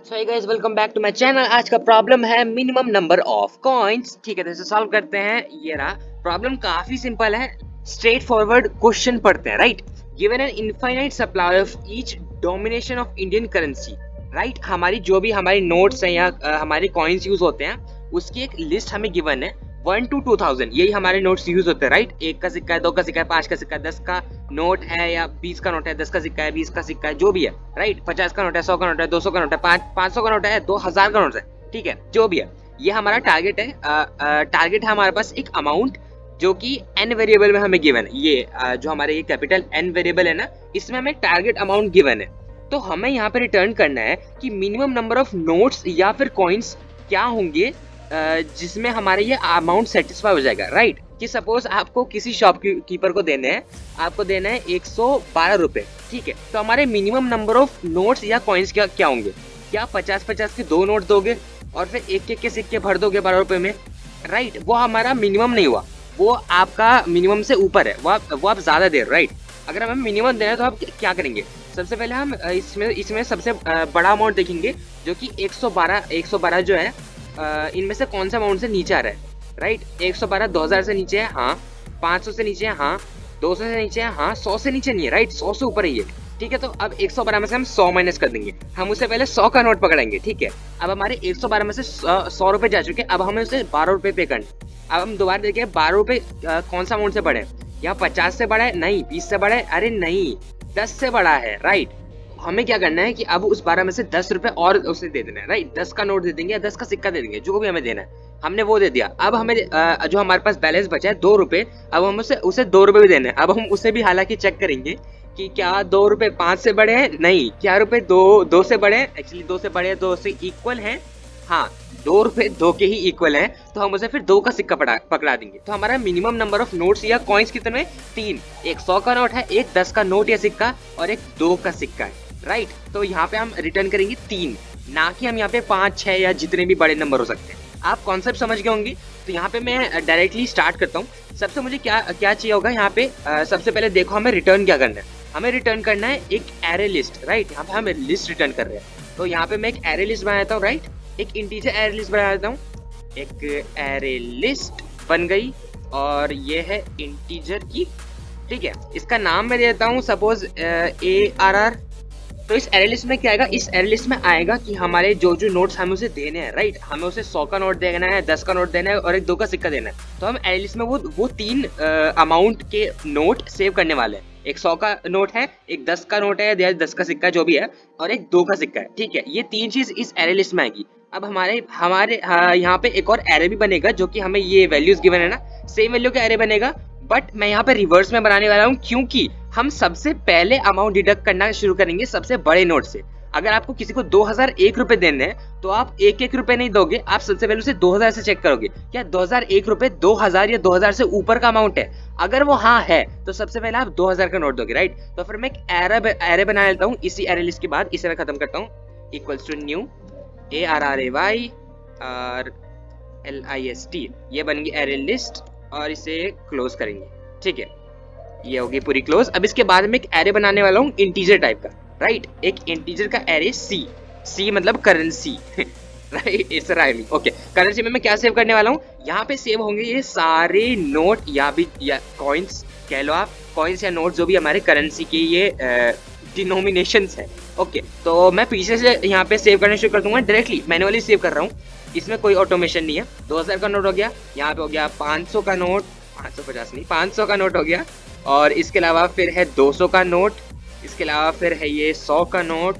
So hey guys, welcome back to my channel. आज का problem है मिनिमम नंबर ऑफ कॉइन्स। ठीक है, तो इसे सॉल्व करते हैं। ये रहा प्रॉब्लम, काफी सिंपल है। स्ट्रेट फॉरवर्ड क्वेश्चन पढ़ते हैं। Right, given an infinite supply of each domination of Indian currency. Right, हमारी जो भी हमारी नोट्स हैं या हमारे कॉइन्स यूज होते हैं उसकी एक लिस्ट हमें गिवन है 1 to 2000। यही हमारे नोट्स यूज होते हैं। राइट, 1 का सिक्का है, 2 का सिक्का है, 5 का सिक्का है, 10 का नोट है या 20 का नोट है, 10 का सिक्का है, 20 का सिक्का है, जो भी है। राइट, 50 का नोट है, 100 का नोट है, 200 का नोट है, 500 का नोट है, 2000 का नोट है। ठीक है, जो भी है, ये हमारा टारगेट है। टारगेट है हमारे पास एक अमाउंट जो कि n वेरिएबल में हमें गिवन है। ये जो हमारे ये कैपिटल n वेरिएबल है ना, इसमें हमें टारगेट अमाउंट गिवन है। तो हमें यहाँ पे रिटर्न करना है कि मिनिमम नंबर ऑफ नोट्स या फिर कॉइन्स क्या होंगे जिसमें हमारे ये अमाउंट सेटिस्फाई हो जाएगा। राइट, कि सपोज आपको किसी शॉपकीपर को देने हैं, आपको देना है 112 रुपए। ठीक है, तो हमारे मिनिमम नंबर ऑफ नोट्स या कॉइन्स क्या होंगे? क्या 50-50 के 2 नोट दोगे और फिर एक के सिक्के भर दोगे 12 रुपए में? राइट, वो हमारा मिनिमम नहीं हुआ, वो आपका मिनिमम से ऊपर है, वो आप ज्यादा दे रहे हो। राइट, अगर हमें मिनिमम देना है तो आप क्या करेंगे? सबसे पहले हम इसमें सबसे बड़ा अमाउंट देखेंगे जो कि 112 जो है, इनमें से कौन सा अमाउंट से नीचे आ रहा है। राइट, 112 2000 से नीचे है, हाँ। 500 से नीचे है, हाँ। 200 से नीचे है, हाँ। 100 से नीचे नहीं है। राइट, 100 से ऊपर ही है। ठीक है, तो अब 112 में से हम 100 माइनस कर देंगे। हम उससे पहले 100 का नोट पकड़ेंगे। ठीक है, अब हमारे 112 में से 100 रुपए जा चुके हैं। अब हमें उसे 12 रुपए पे करना। अब हम दोबारा देखें 12 रुपए कौन सा अमाउंट से बड़े हैं? यहाँ 50 से बड़ा है? नहीं। 20 से बड़ा है? अरे नहीं, 10 से बड़ा है। राइट, हमें क्या करना है कि अब उस 12 में से 10 रुपए और उसे दे देना है। राइट, 10 का नोट दे देंगे या 10 का सिक्का दे देंगे, जो भी हमें देना है। हमने वो दे दिया। अब हमें जो हमारे पास बैलेंस बचा है 2 रुपए, अब हम उसे 2 रुपए भी देना है। अब हम उसे भी हालांकि चेक करेंगे कि क्या 2 रुपए 5 से बड़े हैं? नहीं। क्या रुपए 2 से बड़े हैं? एक्चुअली 2 से बड़े हैं, 2 से इक्वल हैं। हाँ, 2 रुपए 2 के ही इक्वल हैं, तो हम उसे फिर 2 का सिक्का पकड़ा देंगे। तो हमारा मिनिमम नंबर ऑफ नोट्स या कॉइन्स कितने? 3। एक 100 का नोट है, एक 10 का नोट या सिक्का, और एक 2 का सिक्का है। राइट, तो यहाँ पे हम रिटर्न करेंगे 3, ना कि हम यहाँ पे 5, 6 या जितने भी बड़े नंबर हो सकते हैं। आप कॉन्सेप्ट समझ गए होंगे। तो यहाँ पे मैं डायरेक्टली स्टार्ट करता हूँ। सबसे मुझे क्या चाहिए होगा यहाँ पे? सबसे पहले देखो, हमें रिटर्न क्या करना है? हमें रिटर्न करना है एक एरे लिस्ट। राइट, यहाँ पे हम लिस्ट रिटर्न कर रहे हैं। तो यहाँ पे मैं एक एरे लिस्ट बना देता हूँ। राइट, एक इंटीजर एरे लिस्ट बना देता हूँ। एक एरे लिस्ट बन गई और ये है इंटीजर की। ठीक है, इसका नाम मैं देता हूँ सपोज ARR। तो इस एरे लिस्ट में क्या आएगा? इस एरे लिस्ट में आएगा कि हमारे जो नोट्स हमें उसे देने हैं। राइट, हमें उसे 100 का नोट देना है, 10 का नोट देना है और एक 2 का सिक्का देना है। तो हम एरे लिस्ट में वो 3 अमाउंट के नोट सेव करने वाले हैं। एक 100 का नोट है, एक 10 का नोट है या 10 का सिक्का जो भी है, और एक 2 का सिक्का है। ठीक है, ये 3 चीज इस एरे लिस्ट में आएगी। अब हमारे यहाँ पे एक और एरे भी बनेगा जो कि हमें ये वैल्यूज गिवन है ना, सेम वैल्यू का एरे बनेगा, बट मैं यहाँ पे रिवर्स में बनाने वाला हूँ, क्योंकि हम सबसे पहले अमाउंट डिडक्ट करना शुरू करेंगे सबसे बड़े नोट से। अगर आपको किसी को 2001 रुपए देने हैं तो आप 1-1 रुपए नहीं दोगे, आप सबसे पहले उसे 2000 से चेक करोगे। क्या 2001 रुपए 2000 या 2000 से ऊपर का अमाउंट है? अगर वो हाँ है तो सबसे पहले आप 2000 का नोट दोगे। राइट, तो फिर मैं एक एरे बना लेता हूँ। इसी एरे लिस्ट के बाद इसे मैं खत्म करता हूँ। Equals to new ARRAY RLIST, ये बन गई एरे लिस्ट और इसे क्लोज करेंगे। ठीक है, ये होगी पूरी क्लोज। अब इसके बाद में एक एरे बनाने वाला हूँ इंटीजर टाइप का। राइट, एक इंटीजर का एरे C मतलब currency. Right, it's rhyming. Okay, currency में मैं क्या सेव करने वाला हूँ? यहाँ पे सेव होंगे ये सारे नोट या कॉइन्स कह लो आप, कॉइन्स या नोट जो भी हमारे करेंसी के ये डिनोमिनेशंस है। ओके, तो मैं पीछे से यहाँ पे सेव करना शुरू कर दूंगा, डायरेक्टली मैनुअली सेव कर रहा हूँ। इसमें कोई ऑटोमेशन नहीं है। 2000 का नोट हो गया, यहाँ पे हो गया 500 का नोट, 550 नहीं, 500 का नोट हो गया, और इसके अलावा फिर है 200 का नोट, इसके अलावा फिर है ये 100 का नोट,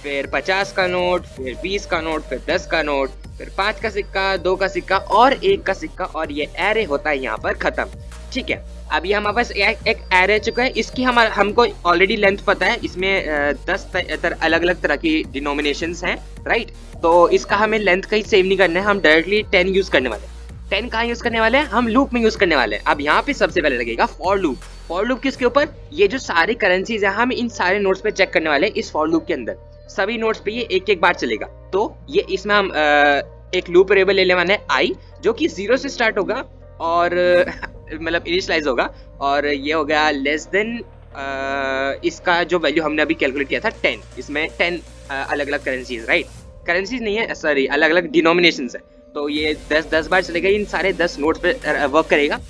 फिर 50 का नोट, फिर 20 का नोट, फिर 10 का नोट, फिर 5 का सिक्का, 2 का सिक्का और 1 का सिक्का, और ये एरे होता है यहाँ पर खत्म। ठीक है, अब ये हमारे पास एक एरे चुका है। इसकी हमको ऑलरेडी लेंथ पता है। इसमें 10 अलग अलग तरह की डिनोमिनेशंस हैं। राइट, तो इसका हमें लेंथ कहीं सेव नहीं करना है, हम डायरेक्टली 10 यूज करने वाले हैं। 10 कहाँ यूज करने वाले हैं? हम लूप में यूज करने वाले हैं। अब यहाँ पे सबसे पहले लगेगा फॉर लूप। फॉर लूप किसके ऊपर? ये जो सारी करेंसीज है, हम इन सारे नोट्स पे चेक करने वाले हैं। इस फॉर लूप के अंदर सभी नोट्स पे ये एक बार चलेगा। तो ये इसमें हम एक लूप वेरिएबल ले लेने वाले हैं I, जो कि 0 से स्टार्ट होगा और मतलब इनिशियलाइज होगा, और ये हो गया लेस देन इसका जो वैल्यू हमने अभी कैलकुलेट किया था 10। इसमें 10 अलग अलग करेंसीज, राइट, करेंसीज नहीं है, सॉरी अलग अलग डिनोमिनेशंस है। तो ये 10 बार चलेगा, इन सारे 10 नोट्स पे वर्क करेगा।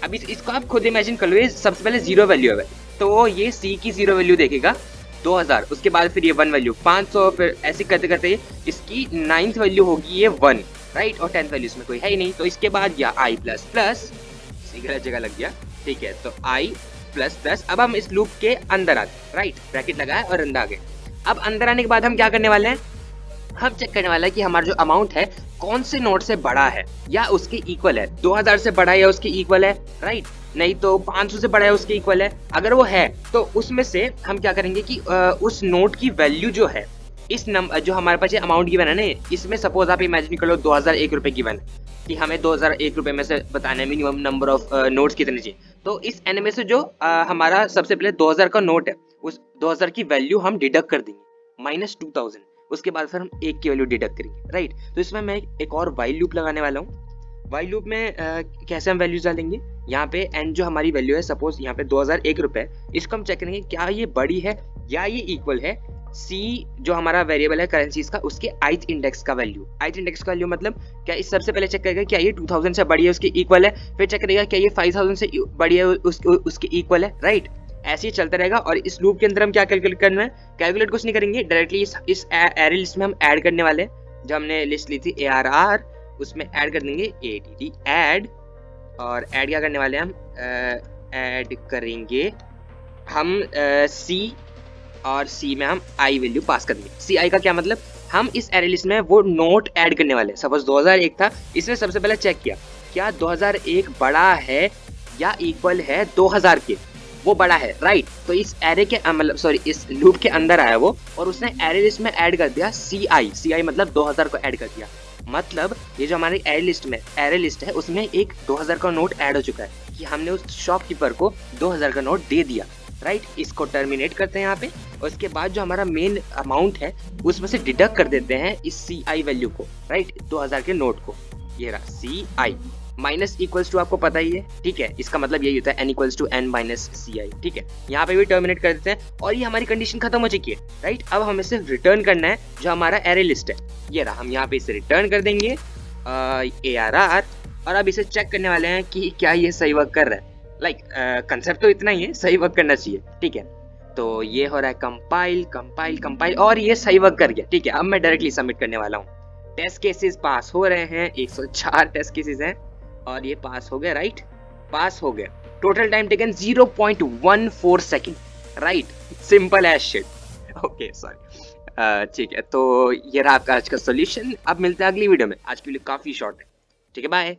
अभी इसको आप खुद इमेजिन कर लो, ये सबसे पहले जीरो वैल्यू है, तो ये सी की जीरो वैल्यू देखेगा 2000, उसके बाद फिर ये 1 वैल्यू 500, फिर ऐसे करते करते इसकी 9th वैल्यू होगी ये 1, राइट, और 10th वैल्यू इसमें कोई है ही नहीं, तो इसके बाद या आई प्लस प्लस, गलत जगह लग गया, ठीक है, तो आई प्लस 10। अब हम इस लूप के अंदर आ गए, राइट, ब्रैकेट लगाए और अंदर आ गए। अब अंदर आने के बाद हम क्या करने वाले हैं, हम चेक करने वाला है कि हमारा जो अमाउंट है कौन से नोट से बड़ा है या उसके इक्वल है। 2000 से बड़ा है या उसके इक्वल है, राइट, नहीं तो 500 से बड़ा है उसके इक्वल है। अगर वो है तो उसमें से हम क्या करेंगे कि उस नोट की वैल्यू जो है, इस नंबर जो हमारे पास ये अमाउंट गिवन है ना, इसमें सपोज आप इमेजिन कर लो 2001 रुपए गिवन कि हमें 2001 रुपए में से बताना है मिनिमम नंबर ऑफ नोट्स कितने चाहिए। तो इस एन में से जो हमारा सबसे पहले 2000 का नोट है, उस 2000 की वैल्यू हम डिडक्ट कर देंगे माइनस 2000, उसके बाद फिर हम एक की वैल्यू डिडक्ट करेंगे, राइट। तो इसमें मैं एक और वाइल लूप लगाने वाला हूँ। वाइल लूप में कैसे हम वैल्यूज डालेंगे, यहाँ पे एन जो हमारी वैल्यू है, सपोज यहाँ पे 2001 रुपए, इसको हम चेक करेंगे क्या ये बड़ी है या ये इक्वल है सी जो हमारा वेरिएबल है करेंसीज का, उसके ith इंडेक्स का वैल्यू। ith इंडेक्स का वैल्यू मतलब क्या, इस सबसे पहले चेक करेगा क्या ये 2000 से बड़ी है उसके इक्वल है, फिर चेक करेगा क्या ये 5000 से बड़ी है उसके इक्वल है, राइट। ऐसे ही चलता रहेगा। और इस लूप के अंदर हम क्या कैलकुलेट करना है, कैलकुलेट कुछ नहीं करेंगे, डायरेक्टली इस एरे लिस्ट में हम ऐड करने वाले हैं। जो हमने लिस्ट ली थी ARR, उसमें ऐड कर देंगे ADD ऐड, और ऐड क्या करने वाले हैं हम, ऐड करेंगे हम C, और C में हम I वैल्यू पास कर देंगे। CI का क्या मतलब, हम इस एरे लिस्ट में वो नोट ऐड करने वाले हैं। सपोज 2001 था, इसने सबसे पहले चेक किया क्या 2001 बड़ा है या इक्वल है 2000 के, वो बड़ा है, राइट। तो इस एरे के मतलब सॉरी इस लूप के अंदर आया वो, और उसने एरे लिस्ट में ऐड कर दिया CI मतलब 2000 को ऐड कर दिया। मतलब ये जो हमारी एरे लिस्ट है उसमें एक 2000 का नोट ऐड हो चुका है कि हमने उस शॉपकीपर को 2000 का नोट दे दिया, राइट। इसको टर्मिनेट करते हैं यहाँ पे, और उसके बाद जो हमारा मेन अमाउंट है उसमें से डिडक्ट कर देते हैं इस CI वैल्यू को, राइट, 2000 के नोट को। ये रहा CI माइनस इक्वल्स टू, आपको पता ही है, ठीक है, इसका मतलब यही होता है n equals to n minus CI, ठीक है। यहाँ पे भी टर्मिनेट कर देते हैं और ये हमारी कंडीशन खत्म हो चुकी है, राइट। अब हमें सिर्फ रिटर्न करना है जो हमारा एरे लिस्ट है, ये रहा, हम यहाँ पे इसे रिटर्न कर देंगे ARR, और अब इसे चेक करने वाले हैं कि क्या ये सही वर्क कर रहा है। लाइक कंसेप्ट तो इतना ही है, सही वर्क करना चाहिए, ठीक है। तो ये हो रहा है कंपाइल, और ये सही वर्क कर गया, ठीक है। अब मैं डायरेक्टली सबमिट करने वाला हूँ। टेस्ट केसेस पास हो रहे हैं, 104 टेस्ट केसेस हैं और ये पास हो गए, राइट, पास हो गए। Total time taken 0.14 second, right, simple as shit, okay sorry, ठीक है। तो ये रहा आपका आज का सॉल्यूशन। अब मिलते हैं अगली वीडियो में, आज के लिए काफी शॉर्ट है, ठीक है, बाय।